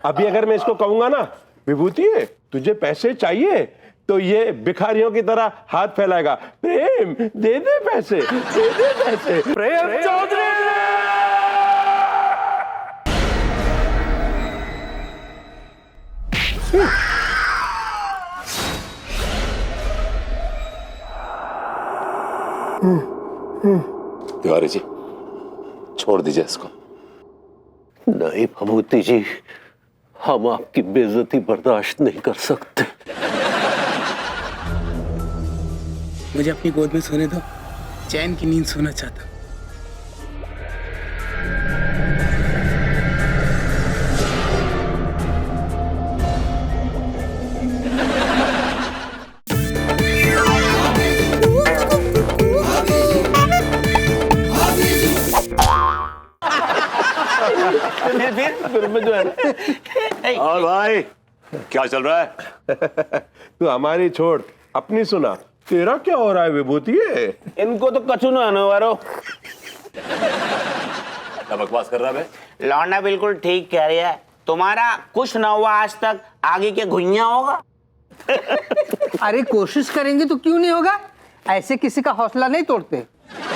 अभी अगर मैं इसको कहूंगा ना, विभूति तुझे पैसे चाहिए, तो ये भिखारियों की तरह हाथ फैलाएगा, प्रेम दे दे पैसे, दे दे पैसे। प्रेम चौधरी! तिवारी जी, छोड़ दीजिए इसको। नहीं भभूति जी, हम आपकी बेइज्जती बर्दाश्त नहीं कर सकते। मुझे अपनी गोद में सोने दो, चैन की नींद सोना चाहता हूं। फिर जो है और भाई क्या चल रहा है? तू हमारी छोड़, अपनी सुना। तेरा क्या हो रहा है विभूति? इनको तो कछु ना आने वालो। क्या बकवास कर रहा है? लौंडा बिल्कुल ठीक कह रही है। तुम्हारा कुछ ना हुआ आज तक, आगे के घुइयां होगा। अरे कोशिश करेंगे तो क्यों नहीं होगा, ऐसे किसी का हौसला नहीं तोड़ते।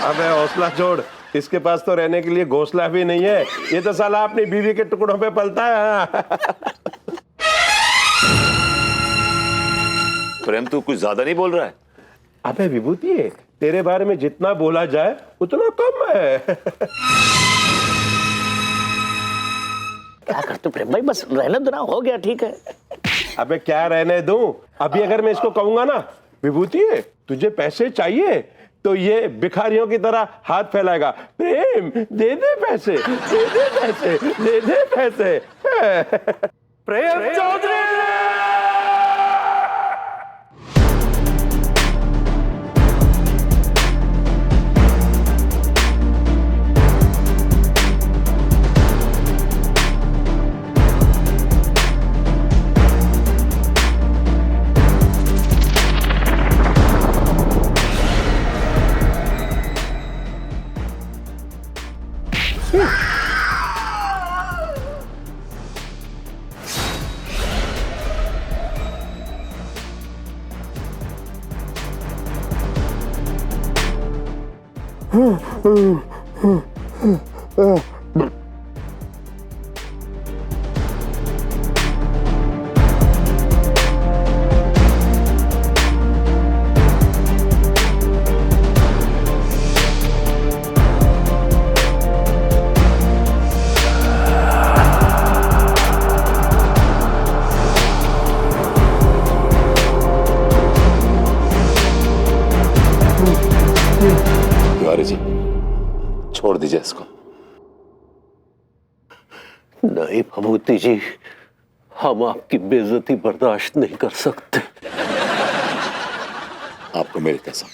अबे हौसला छोड़, इसके पास तो रहने के लिए घोंसला भी नहीं है। ये तो साला अपनी बीवी के टुकड़ों पे पलता है। प्रेम तू कुछ ज्यादा नहीं बोल रहा है? अबे विभूति, तेरे बारे में जितना बोला जाए उतना कम है। क्या करते प्रेम भाई, बस रहने दो ना, हो गया ठीक है। अबे क्या रहने दूं? अभी अगर मैं इसको कहूंगा ना, विभूति तुझे पैसे चाहिए, तो ये भिखारियों की तरह हाथ फैलाएगा, प्रेम दे दे पैसे, दे दे पैसे, दे दे पैसे। प्रेम चौधरी! तिवारी जी, छोड़ दीजिए इसको। नहीं भभूति जी, हम आपकी बेइज्जती बर्दाश्त नहीं कर सकते। आपको मेरी कसम।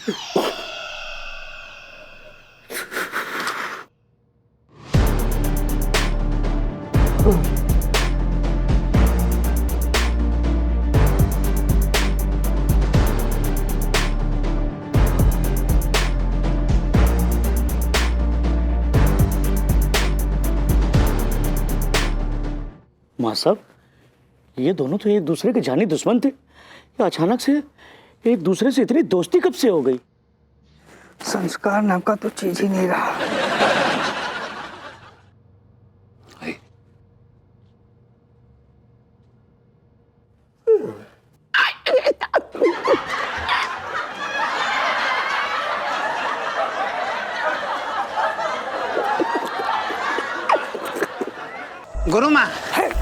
माँ साहब, ये दोनों तो एक दूसरे के जानी दुश्मन थे, ये अचानक से एक दूसरे से इतनी दोस्ती कब से हो गई? संस्कार नाम का तो चीज ही नहीं रहा।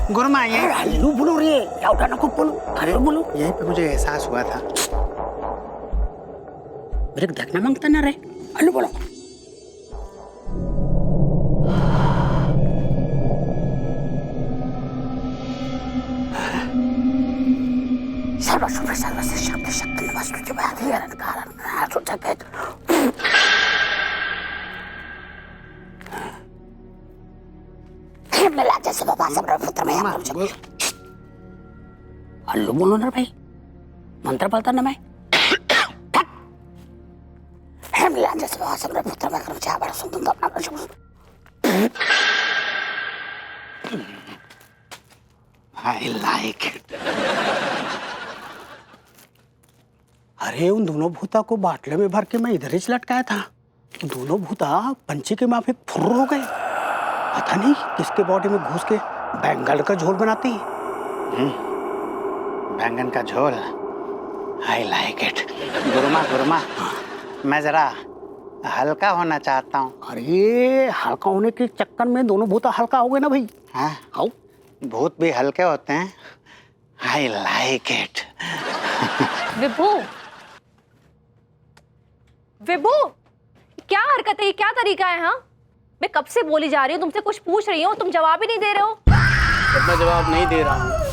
गुरु माँ ये हल्लू बोलो रे, या उठाना खूब बोलो, हल्लू बोलो। यहीं पे मुझे एहसास हुआ था। मेरे को देखना मांगता ना रे, हल्लू बोलो। सर्वस्य शक्ति शक्ति नमस्तुते बाधिरन कारण आसुचकेत। मिला जैसे बाबा सब पुत्र में हल्लू बोलो ना भाई, मंत्र बोलता ना मैं। मिला जैसे बाबा सब पुत्र में करो चाह बड़ा सुन तो अपना आई लाइक इट। अरे उन दोनों भूता को बाटले में भर के मैं इधर ही लटकाया था, तो दोनों भूता पंछी के माफिक फुर्र हो गए। पता नहीं किसके बॉडी में घुस के बैंगन का झोल बनाती है। बैंगन का झोल, आई लाइक इट। गुरुमा गुरुमा, मैं जरा हल्का होना चाहता हूँ। अरे हल्का होने के चक्कर में दोनों भूता हल्का हो गए ना भाई। हाँ, आओ। भूत भी हल्के होते हैं। I like it. विभू, विभू, क्या हरकत है ये? क्या तरीका है? हाँ, मैं कब से बोली जा रही हूँ, तुमसे कुछ पूछ रही हूँ, तुम जवाब ही नहीं दे रहे हो। जब मैं जवाब नहीं दे रहा हूँ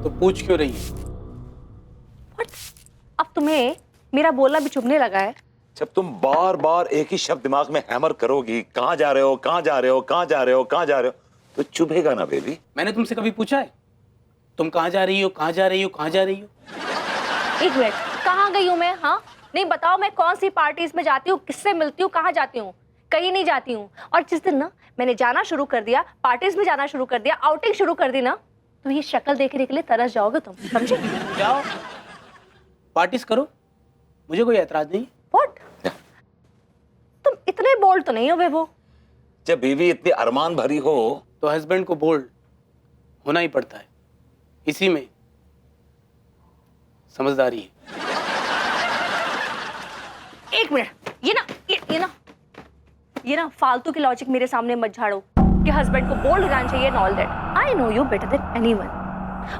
तो पूछ क्यों रही है? अब तुम्हें मेरा बोलना भी चुभने लगा है। जब तुम बार बार एक ही शब्द दिमाग में हैमर करोगी, कहाँ जा रहे हो, कहाँ जा रहे हो, कहाँ जा रहे हो, कहाँ जा रहे हो, तो चुभेगा ना बेबी। मैंने तुमसे कभी पूछा है तुम कहाँ जा रही हो, कहाँ जा रही हो, कहाँ जा रही हो? एक मिनट, कहाँ गई हूँ मैं? हाँ, नहीं बताओ, मैं कौन सी पार्टीज में जाती हूँ, किससे मिलती हूँ, कहाँ जाती हूँ? कहीं नहीं जाती हूँ। और जिस दिन ना मैंने जाना शुरू कर दिया, पार्टीज में जाना शुरू कर दिया, आउटिंग शुरू कर दी ना, तो ये शक्ल देखने के लिए तरस जाओगे तुम, समझे? जाओ पार्टीज करो, मुझे कोई ऐतराज नहीं। व्हाट? तुम इतने बोल्ड तो नहीं हो बेबो। जब बीवी इतनी अरमान भरी हो तो हस्बैंड को बोल्ड होना ही पड़ता है, इसी में समझदारी है। एक मिनट, ये ना फालतू की लॉजिक मेरे सामने मत झाड़ो कि हस्बैंड को बोल्ड रहना चाहिए and all that. I know you better than anyone,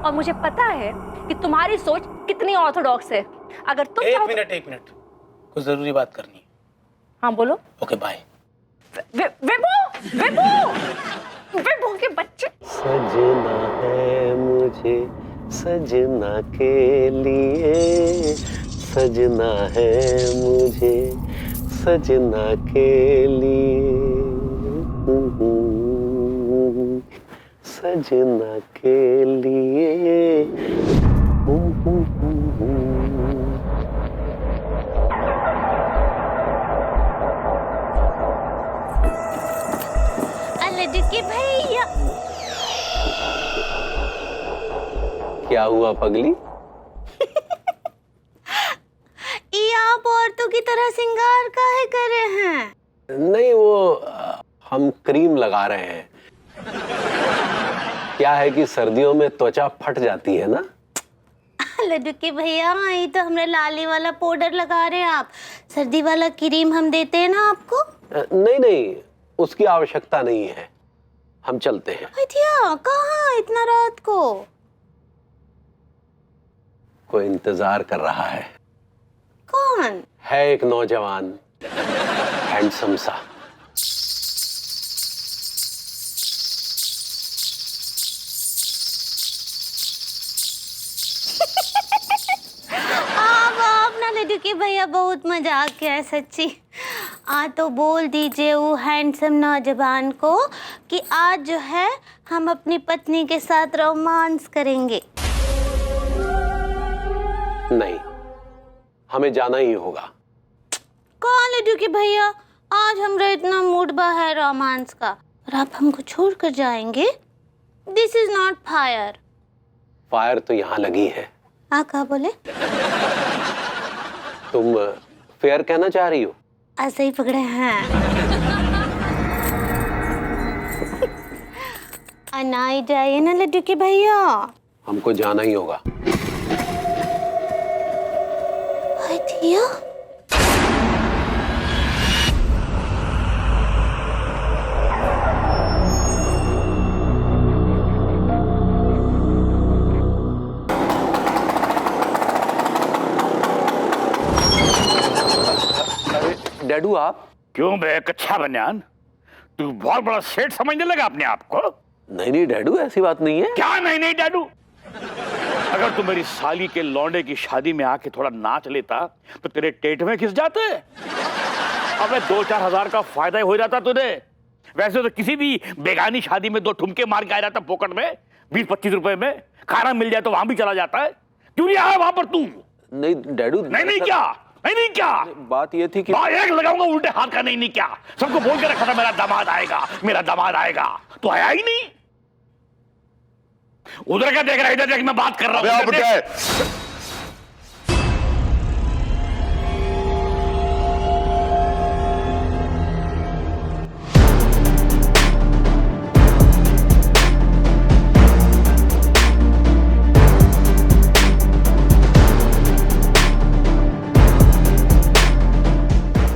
और मुझे पता है कि तुम्हारी सोच कितनी ऑर्थोडॉक्स है। अगर तुम एक मिनट, कुछ जरूरी बात करनी है। हाँ बोलो। Okay bye. विभू के बच्चे। सजना है मुझे सजना के लिए, सजना है मुझे सजना के लिए, सजना के लिए। लड़के भैया, क्या हुआ पगली? ये आप औरतों की तरह सिंगार काहे कर रहे हैं? नहीं, वो हम क्रीम लगा रहे हैं। क्या है कि सर्दियों में त्वचा फट जाती है ना। लड्डू के भैया, ये तो हमने लाली वाला पाउडर लगा रहे हैं, आप सर्दी वाला क्रीम हम देते हैं ना आपको। नहीं, उसकी आवश्यकता नहीं है, हम चलते हैं। भैया कहाँ इतना रात को? कोई इंतजार कर रहा है। कौन है? एक नौजवान, हैंडसम सा। आप ना लड्डू के भैया बहुत मजाक किया है सच्ची। तो बोल दीजिए वो हैंडसम नौजवान को कि आज जो है हम अपनी पत्नी के साथ रोमांस करेंगे। नहीं, हमें जाना ही होगा। कहाँ लड्डू के भैया, आज हमरा इतना मूड बा है रोमांस का, और आप हमको छोड़ कर जाएंगे? This is not fire. Fire तो यहाँ लगी है। क्या बोले? तुम फेयर कहना चाह रही हो? ऐसे ही पकड़े हैं। अनाई जाइए ना लड्डू के भैया। हमको जाना ही होगा। भैया डैडू आप? क्यों बे कच्चा बनियान, तू बहुत बड़ा सेठ समझने लगा अपने आप को? नहीं डैडू, ऐसी बात नहीं है। क्या नहीं डैडू? अगर तू मेरी साली के लौंडे की शादी में आके थोड़ा नाच लेता तो तेरे टेट में घिस जाते। अबे 2-4 हजार का फायदा ही हो जाता तुझे। वैसे तो किसी भी बेगानी शादी में 2 ठुमके मार के आ जाता पोकट में 20-25 रुपए में। खाना मिल जाए तो वहां भी चला जाता है। क्यों नहीं आया वहां पर तू? नहीं डैडू। नहीं क्या? नहीं क्या? बात ये थी कि एक लगाऊंगा उल्टे हाथ का। नहीं क्या? सबको बोल के रखा था मेरा दामाद आएगा, मेरा दामाद आएगा, तो आया ही नहीं। उधर क्या देख रहा है? इधर देख, मैं बात कर रहा अबे हूँ। आप इधर देख। क्या है?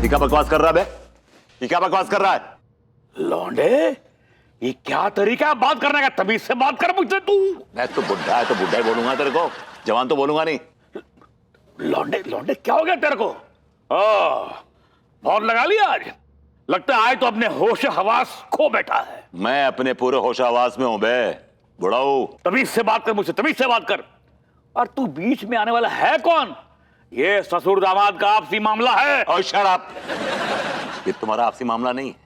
ये क्या बकवास कर रहा है बे? ये क्या बकवास कर रहा है? लौंडे, ये क्या तरीका है बात करने का? तमीज से बात कर मुझसे तू। मैं तो बुढ़ा है तो बुढ़ा ही बोलूंगा तेरे को, जवान तो बोलूंगा नहीं। लौंडे लौंडे क्या हो गया तेरे को? बहुत लगा लिया आज। लगता है आज तो अपने होश हवास खो बैठा है। मैं अपने पूरे होश आवास में हूं बे, बुढ़ाऊ। तमीज से बात कर मुझसे, तमीज से बात कर। और तू बीच में आने वाला है कौन? ये ससुर दामाद का आपसी मामला है। और शराब, ये तुम्हारा आपसी मामला नहीं है,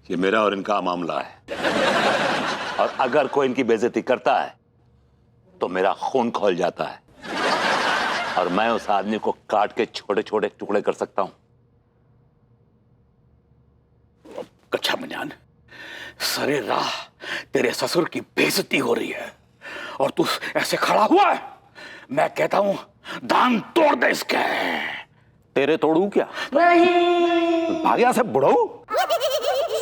ये मेरा और इनका मामला है। और अगर कोई इनकी बेइज्जती करता है तो मेरा खून खौल जाता है और मैं उस आदमी को काट के छोटे छोटे टुकड़े कर सकता हूं। कच्छा मनियान, सरे राह तेरे ससुर की बेइज्जती हो रही है और तू ऐसे खड़ा हुआ है। मैं कहता हूं दांत तोड़ दे इसके। तेरे तोड़ू क्या? भाग यहां से बुढ़ऊ।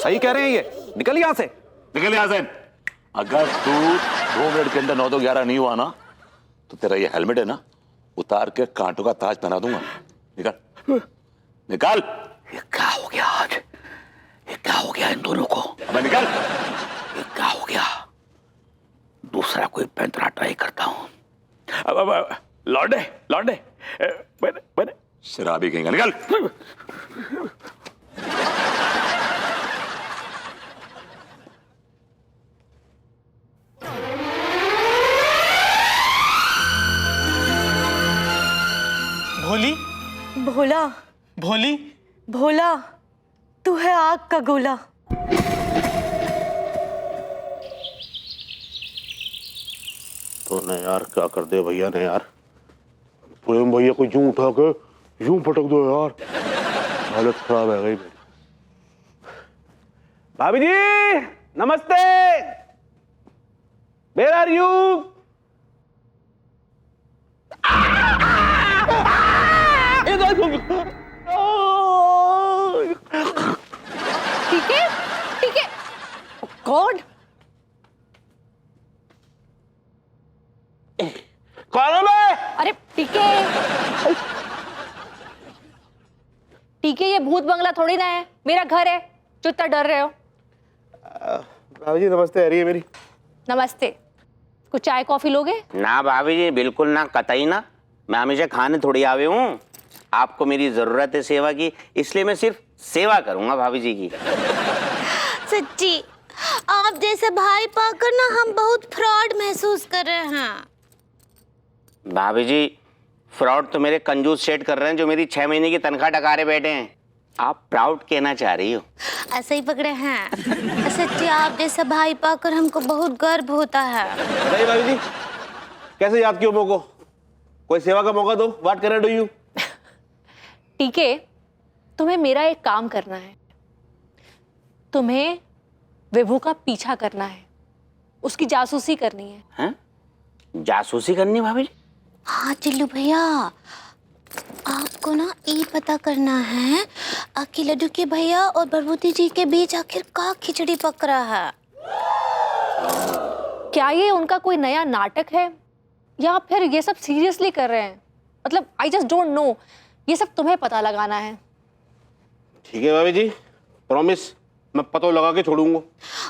सही कह रहे हैं ये, निकल यहां से। निकल यहां से। अगर तू 2 मिनट के अंदर 9 तो 11 नहीं हुआ ना तो तेरा ये हेलमेट है ना, उतार के कांटों का ताज पहना दूंगा। निकल निकल। ये क्या हो गया आज? ये क्या हो गया इन दोनों को? अबे निकल। ये क्या हो गया? दूसरा कोई पैंतरा ट्राई करता हूं। अब लौंडे लौंडे, बने शराबी कहेंगे, निकल। भोली भोला भोली भोला, तू है आग का गोला। तो ने यार क्या कर दे भैया ने यार। प्रेम भैया को यूं उठा के यूं पटक दो यार, हालत खराब है गई। भाभी जी नमस्ते, वेयर आर यू? ठीक है, ठीक है। गॉड, कौन है मैं? अरे टीके, टीके ये भूत बंगला थोड़ी ना है, मेरा घर है। जो इतना डर रहे हो। भाभी जी नमस्ते आ रही है मेरी। नमस्ते। कुछ चाय कॉफी लोगे? ना भाभी जी, बिल्कुल ना, कतई ना। मैं हमेशा खाने थोड़ी आवे हूँ। आपको मेरी जरूरत है सेवा की, इसलिए मैं सिर्फ सेवा करूंगा भाभी जी की। सच्ची, आप जैसे भाई पाकर ना हम बहुत फ्रॉड महसूस कर रहे हैं। भाभी जी, फ्रॉड तो मेरे कंजूस सेट कर रहे हैं जो मेरी 6 महीने की तनख्वाह टकारे बैठे हैं। आप प्राउड कहना चाह रही हो? ऐसे ही पकड़े हैं। सच्ची, आप जैसा भाई पाकर हमको बहुत गर्व होता है। बताइए भाभी जी, कैसे याद किया मेरे को? कोई सेवा का मौका दो। What can I do you? ठीक है, तुम्हें मेरा एक काम करना है। तुम्हें विभू का पीछा करना है, उसकी जासूसी करनी है। हैं? जासूसी करनी भाभी जी? हाँ टिल्लू भैया, आपको ना ये पता करना है कि लड्डू के भैया और बरबूती जी के बीच आखिर का खिचड़ी पक रहा है। क्या ये उनका कोई नया नाटक है या फिर ये सब सीरियसली कर रहे हैं? मतलब आई जस्ट डोंट नो। ये सब तुम्हें पता लगाना है। ठीक है भाभी जी, प्रॉमिस, मैं पता लगा के छोड़ूंगा।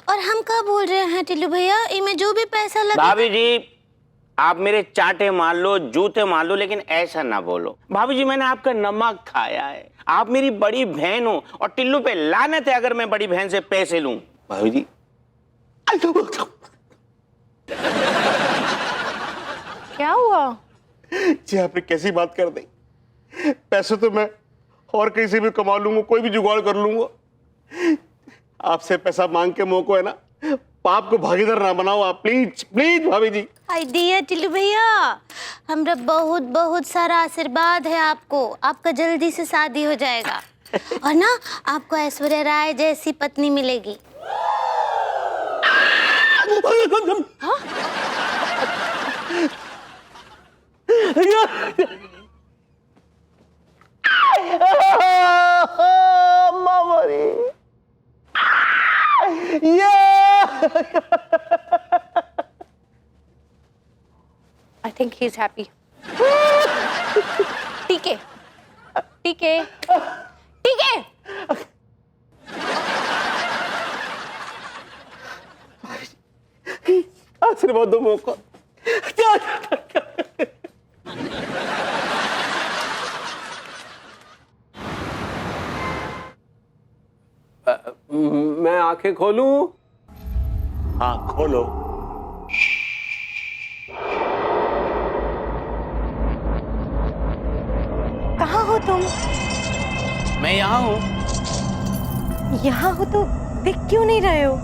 और हम क्या बोल रहे हैं टिल्लू भैया, इनमें जो भी पैसा लगे। भाभी जी, आप मेरे चांटे मार लो, जूते मार लो, लेकिन ऐसा ना बोलो। भाभी जी, मैंने आपका नमक खाया है। आप मेरी बड़ी बहन हो और टिल्लू पे लानत है अगर मैं बड़ी बहन से पैसे लूं। भाभी जी क्या हुआ? जी आपने कैसी बात कर दी। पैसे तो मैं और कहीं से भी कमा लूंगा, कोई भी जुगाड़ कर लूंगा। आपसे पैसा मांग के मोको है ना, पाप को भागीदार ना बनाओ आप, प्लीज प्लीज भाभी जी। आइडिया टिल्लू भैया, हमरा बहुत बहुत सारा आशीर्वाद है आपको। आपका जल्दी से शादी हो जाएगा और ना आपको ऐश्वर्या राय जैसी पत्नी मिलेगी। हाँ? I think he is happy. टीके टीके टीके। आशीर्वाद दो मौका। मैं आंखें खोलूं? हाँ खोलो। कहाँ हो तुम? मैं यहाँ हूँ। यहाँ हो तो दिख क्यों नहीं रहे हो?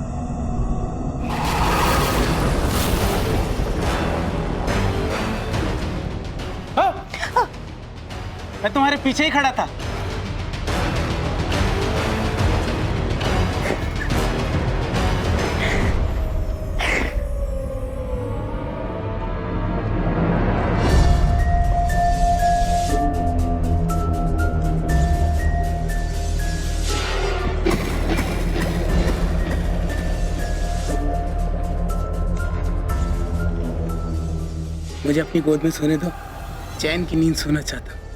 मैं तुम्हारे पीछे ही खड़ा था। मुझे अपनी गोद में सोने दो, चैन की नींद सोना चाहता हूँ।